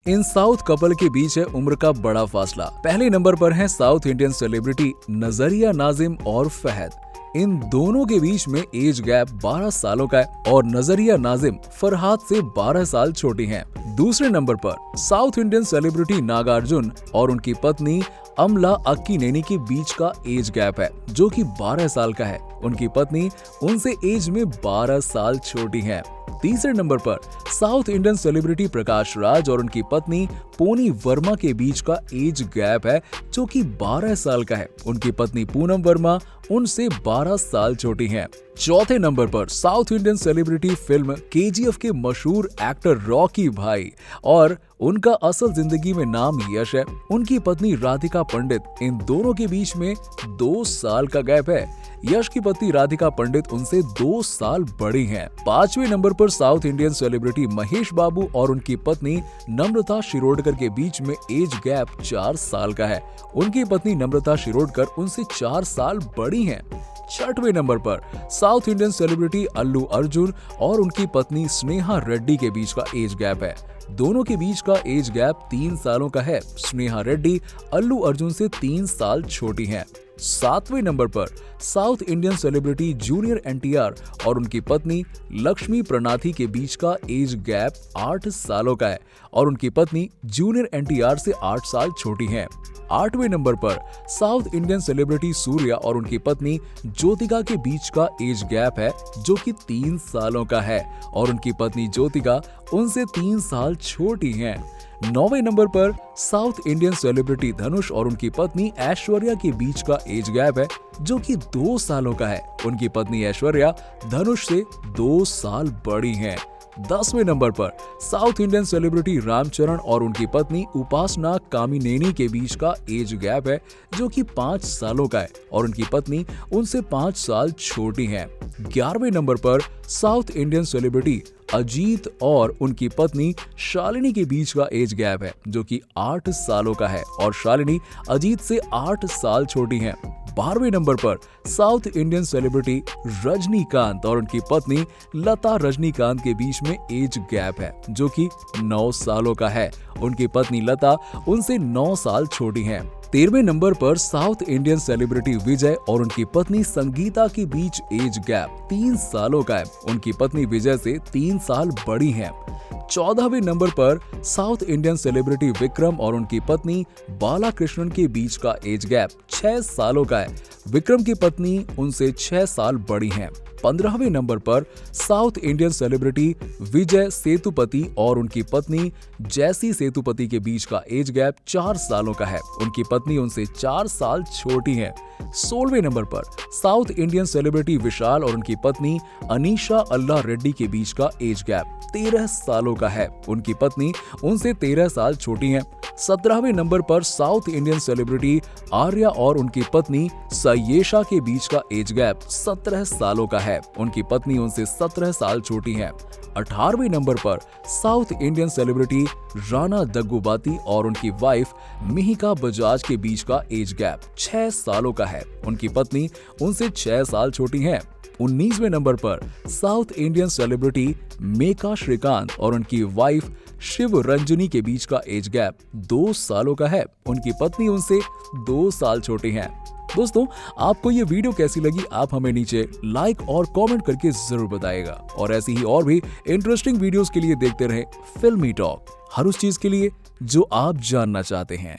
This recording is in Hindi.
इन साउथ कपल के बीच है उम्र का बड़ा फासला। पहले नंबर पर है साउथ इंडियन सेलिब्रिटी नजरिया नाजिम और फहद। इन दोनों के बीच में एज गैप 12 सालों का है और नजरिया नाजिम फरहाद से 12 साल छोटी हैं। दूसरे नंबर पर साउथ इंडियन सेलिब्रिटी नागार्जुन और उनकी पत्नी अमला अक्कीनेनी के बीच का एज गैप है जो कि 12 साल का है। उनकी पत्नी उनसे एज में 12 साल छोटी हैं। तीसरे नंबर पर south Indian celebrity Prakash Raj और उनकी पत्नी पोनी वर्मा के बीच का एज गैप है जो कि 12 साल का है। उनकी पत्नी पूनम वर्मा उनसे 12 साल छोटी हैं। चौथे नंबर पर south Indian celebrity film KGF के मशहूर एक्टर रॉकी भाई और उनका असल जिंदगी में नाम यश है। उनकी पत्नी राधिका पंडित। इन दोनों के बीच में 2 साल का गैप है। यश की पत्नी राधिका पंडित उनसे 2 साल बड़ी हैं। 5वें नंबर पर साउथ इंडियन सेलिब्रिटी महेश बाबू और उनकी पत्नी नम्रता शिरोडकर के बीच में एज गैप 4 साल का है। उनकी पत्नी नम्रता शिरोडकर उनसे 4 साल बड़ी हैं। 6वें नंबर पर south Indian celebrity Allu Arjun और उनकी पत्नी स्नेहा रेड्डी के बीच का एज गैप है। दोनों के बीच का एज गैप 3 सालों का है। स्नेहा रेड्डी अल्लू अर्जुन से 3 साल छोटी हैं। 7वें नंबर पर south Indian celebrity junior NTR और उनकी पत्नी लक्ष्मी प्रणाथी के बीच का एज गैप 8 सालों का है और उनकी पत्नी जूनियर एनटीआर से 8 साल छोटी हैं। 8वें नंबर पर साउथ इंडियन सेलिब्रिटी सूर्या और उनकी पत्नी ज्योतिका के बीच का एज गैप है जो कि 3 सालों का है और उनकी पत्नी ज्योतिका उनसे 3 साल छोटी हैं। 9वें नंबर पर साउथ इंडियन सेलिब्रिटी धनुष और उनकी पत्नी ऐश्वर्या के बीच का एज गैप है जो कि 2 सालों का है। उनकी पत्नी ऐश्वर्या धनुष से 2 साल बड़ी हैं। 10वें नंबर पर साउथ इंडियन सेलिब्रिटी रामचरण और उनकी पत्नी उपासना कामिनेनी के बीच का एज गैप है जो कि 5 सालों का है और उनकी पत्नी उनसे 5 साल छोटी हैं। 11वें नंबर पर साउथ इंडियन सेलिब्रिटी अजीत और उनकी पत्नी शालिनी के बीच का एज गैप है जो कि 8 सालों का है और शालिनी अजीत से 8 साल छोटी हैं। 12वें नंबर पर साउथ इंडियन सेलिब्रिटी रजनीकांत और उनकी पत्नी लता रजनीकांत के बीच में एज गैप है जो कि 9 सालों का है। उनकी पत्नी लता उनसे 9 साल छोटी हैं। 13वें नंबर पर साउथ इंडियन सेलिब्रिटी विजय और उनकी पत्नी संगीता के बीच एज गैप 3 सालों का है। उनकी पत्नी विजय से 3 साल बड़ी हैं। 14वें नंबर पर साउथ इंडियन सेलिब्रिटी विक्रम और उनकी पत्नी बाला कृष्णन के बीच का एज गैप 6 सालों का है। विक्रम की पत्नी उनसे 6 साल बड़ी हैं। 15वें नंबर पर south Indian celebrity Vijay Sethupathi और उनकी पत्नी जैसी सेतुपति के बीच का एज गैप 4 सालों का है। उनकी पत्नी उनसे 4 साल छोटी हैं। 16वें नंबर पर साउथ इंडियन सेलिब्रिटी विशाल और उनकी पत्नी अनीशा अल्लाह रेड्डी के बीच का एज गैप 13 सालों का है। उनकी पत्नी उनसे 13 साल छोटी हैं। 17वें नंबर पर साउथ इंडियन सेलिब्रिटी आर्या और उनकी पत्नी सयेशा के बीच का एज गैप 17 सालों का है। उनकी पत्नी उनसे 17 साल छोटी हैं। 18वें नंबर पर south Indian celebrity Rana Daggubati और उनकी वाइफ मिहिका बजाज के बीच का एज गैप 6 सालों का है। उनकी पत्नी उनसे 6 साल छोटी हैं। 19वें नंबर पर साउथ इंडियन सेलिब्रिटी मेका श्रीकांत और उनकी वाइफ शिव रंजनी के बीच का एज गैप 2 सालों का है। उनकी पत्नी उनसे 2 साल छोटी हैं। दोस्तों, आपको ये वीडियो कैसी लगी आप हमें नीचे लाइक और कमेंट करके जरूर बताइएगा और ऐसी ही और भी इंटरेस्टिंग वीडियोस के लिए देखते रहें फिल्मी टॉक, हर उस चीज के लिए जो आप जानना चाहते हैं।